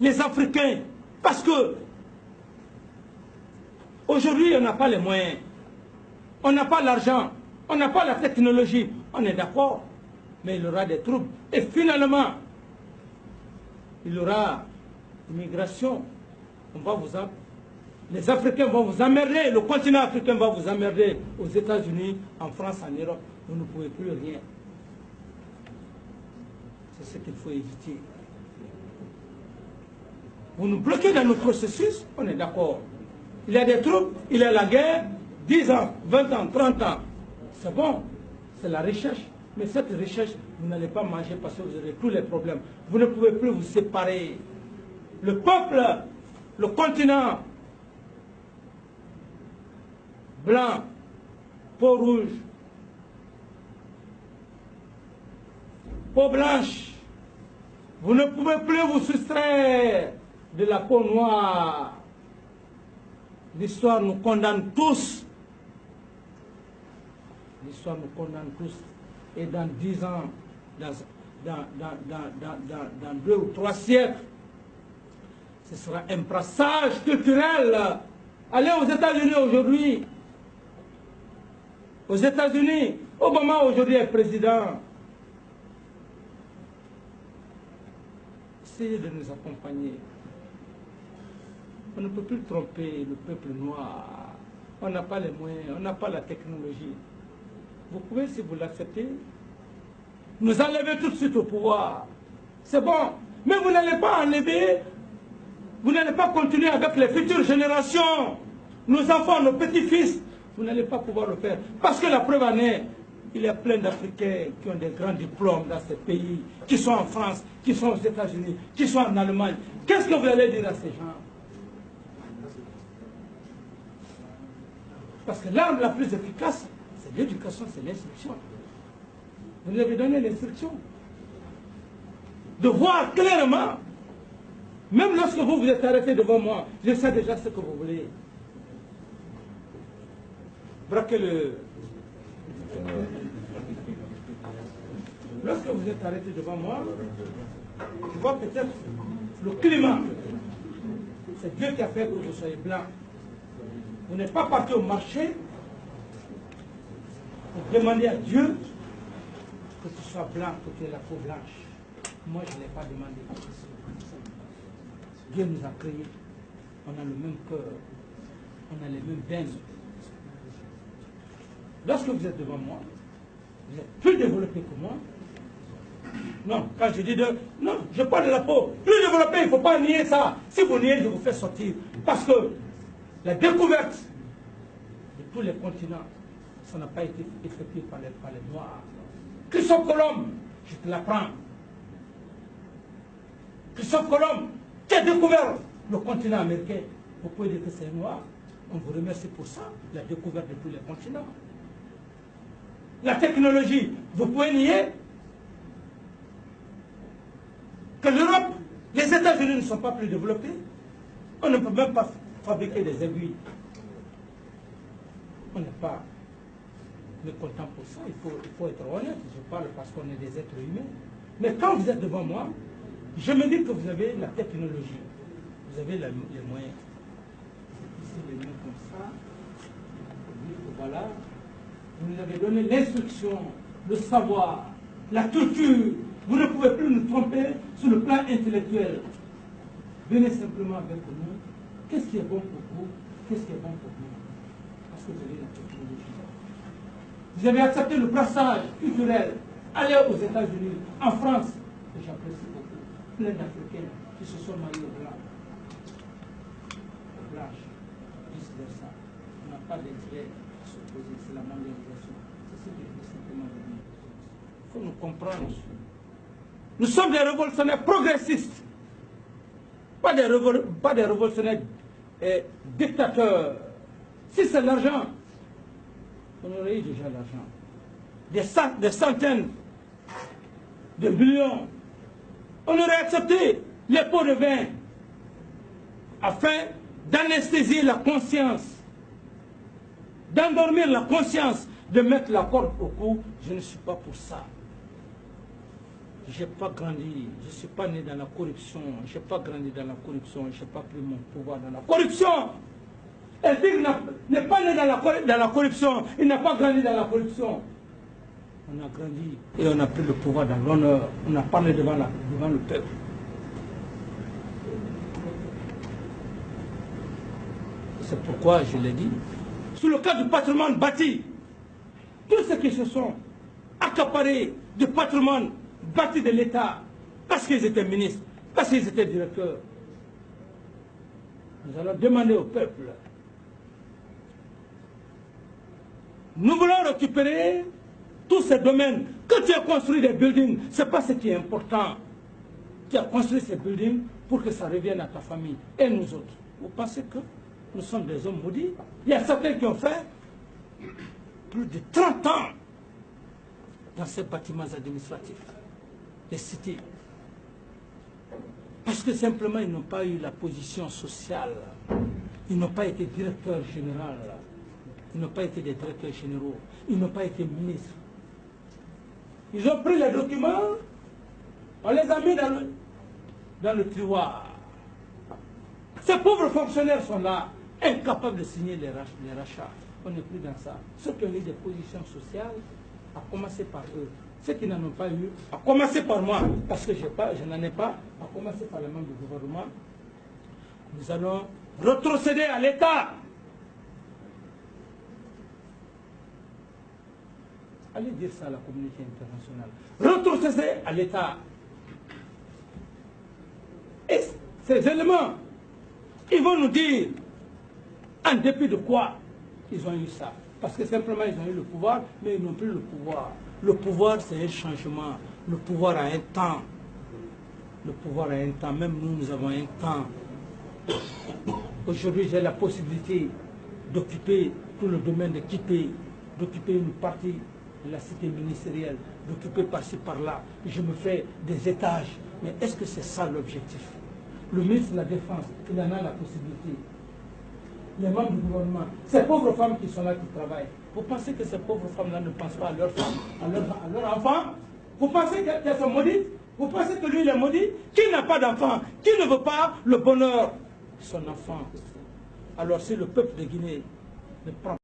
les Africains. Parce que aujourd'hui, on n'a pas les moyens. On n'a pas l'argent. On n'a pas la technologie. On est d'accord. Mais il y aura des troubles. Et finalement, il y aura une migration. Les Africains vont vous emmerder. Le continent africain va vous emmerder. Aux États-Unis, en France, en Europe, vous ne pouvez plus rien. C'est ce qu'il faut éviter. Vous nous bloquez dans nos processus, on est d'accord. Il y a des troubles, il y a la guerre, 10 ans, 20 ans, 30 ans. C'est bon, c'est la recherche. Mais cette recherche, vous n'allez pas manger parce que vous aurez tous les problèmes. Vous ne pouvez plus vous séparer. Le peuple, le continent, blanc, peau rouge, peau blanche, vous ne pouvez plus vous soustraire de la peau noire. L'histoire nous condamne tous. L'histoire nous condamne tous. Et dans 10 ans, dans 2 ou 3 siècles, ce sera un brassage culturel. Allez aux États-Unis aujourd'hui. Aux États-Unis, Obama aujourd'hui est président. Essayez de nous accompagner. On ne peut plus tromper le peuple noir. On n'a pas les moyens, on n'a pas la technologie. Vous pouvez, si vous l'acceptez, nous enlever tout de suite au pouvoir. C'est bon. Mais vous n'allez pas enlever, vous n'allez pas continuer avec les futures générations, nos enfants, nos petits-fils. Vous n'allez pas pouvoir le faire. Parce que la preuve en est, il y a plein d'Africains qui ont des grands diplômes dans ces pays, qui sont en France, qui sont aux États-Unis, qui sont en Allemagne. Qu'est-ce que vous allez dire à ces gens? Parce que l'arme la plus efficace, c'est l'éducation, c'est l'instruction. Vous nous avez donné l'instruction. De voir clairement, même lorsque vous vous êtes arrêté devant moi, je sais déjà ce que vous voulez. Braquez le... Lorsque vous êtes arrêté devant moi, je vois peut-être le climat. C'est Dieu qui a fait que vous soyez blanc. Vous n'êtes pas parti au marché pour demander à Dieu que tu sois blanc, que tu aies la peau blanche. Moi, je ne l'ai pas demandé. Dieu nous a créés. On a le même cœur. On a les mêmes veines. Lorsque vous êtes devant moi, vous êtes plus développé que moi. Non, quand je dis de... Non, je parle de la peau. Plus développé, il ne faut pas nier ça. Si vous niez, je vous fais sortir. Parce que la découverte de tous les continents, ça n'a pas été effectué par les Noirs. Christophe Colomb, je te l'apprends. Christophe Colomb, qui a découvert le continent américain. Vous pouvez dire que c'est noir. On vous remercie pour ça, la découverte de tous les continents. La technologie, vous pouvez nier que l'Europe, les États-Unis ne sont pas plus développés. On ne peut même pas fabriquer des aiguilles. On n'est pas mécontent pour ça, il faut être honnête. Je parle parce qu'on est des êtres humains. Mais quand vous êtes devant moi, je me dis que vous avez la technologie, vous avez les moyens. Ici, les mains comme ça, voilà. Vous nous avez donné l'instruction, le savoir, la culture. Vous ne pouvez plus nous tromper sur le plan intellectuel. Venez simplement avec nous. Qu'est-ce qui est bon pour vous? Qu'est-ce qui est bon pour nous? Parce que vous avez la technologie. Vous avez accepté le brassage culturel. Allez aux États-Unis, en France. Et j'apprécie beaucoup. Plein d'Africains qui se sont mariés au blanc. Au blanche. Vice-versa. On n'a pas d'intérêt à s'opposer. C'est la mondialisation. C'est ce que je veux simplement vous dire. Il faut nous comprendre. Nous sommes des révolutionnaires progressistes. Pas des révolutionnaires dictateurs. Si c'est l'argent, on aurait eu déjà l'argent. Des centaines de millions. On aurait accepté les pots de vin afin d'anesthésier la conscience, d'endormir la conscience, de mettre la corde au cou. Je ne suis pas pour ça. Je n'ai pas grandi, je ne suis pas né dans la corruption, je n'ai pas grandi dans la corruption, je n'ai pas pris mon pouvoir dans la corruption. El Tigre n'est pas né dans la corruption, il n'a pas grandi dans la corruption. On a grandi et on a pris le pouvoir dans l'honneur, on a parlé devant le peuple. C'est pourquoi je l'ai dit. Sous le cas du patrimoine bâti, tous ceux qui se sont accaparés du patrimoine bâti de l'État, parce qu'ils étaient ministres, parce qu'ils étaient directeurs, nous allons demander au peuple. Nous voulons récupérer tous ces domaines. Quand tu as construit des buildings, ce n'est pas ce qui est important. Tu as construit ces buildings pour que ça revienne à ta famille et nous autres. Vous pensez que nous sommes des hommes maudits? Il y a certains qui ont fait plus de 30 ans dans ces bâtiments administratifs, des cités. Parce que simplement, ils n'ont pas eu la position sociale. Ils n'ont pas été directeurs généraux. Ils n'ont pas été des directeurs généraux. Ils n'ont pas été ministres. Ils ont pris les documents, on les a mis dans le tiroir. Ces pauvres fonctionnaires sont là, incapables de signer les rachats. On n'est plus dans ça. Ceux qui ont eu des positions sociales, à commencer par eux. Ceux qui n'en ont pas eu, à commencer par moi, parce que je n'en ai pas, à commencer par les membres du gouvernement. Nous allons retrocéder à l'État. Allez dire ça à la communauté internationale. Retrocéder à l'État. Et ces éléments, ils vont nous dire en dépit de quoi ils ont eu ça. Parce que simplement ils ont eu le pouvoir, mais ils n'ont plus le pouvoir. Le pouvoir, c'est un changement. Le pouvoir a un temps. Le pouvoir a un temps. Même nous, nous avons un temps. Aujourd'hui, j'ai la possibilité d'occuper tout le domaine de Kipé, d'occuper une partie de la cité ministérielle, d'occuper par-ci, par-là. Je me fais des étages. Mais est-ce que c'est ça l'objectif? Le ministre de la Défense, il en a la possibilité. Les membres du gouvernement, ces pauvres femmes qui sont là, qui travaillent, vous pensez que ces pauvres femmes-là ne pensent pas à leurs femmes, à leurs enfants? Vous pensez qu'elles sont maudites? Vous pensez que lui, il est maudit? Qui n'a pas d'enfant? Qui ne veut pas le bonheur de son enfant? Alors si le peuple de Guinée ne prend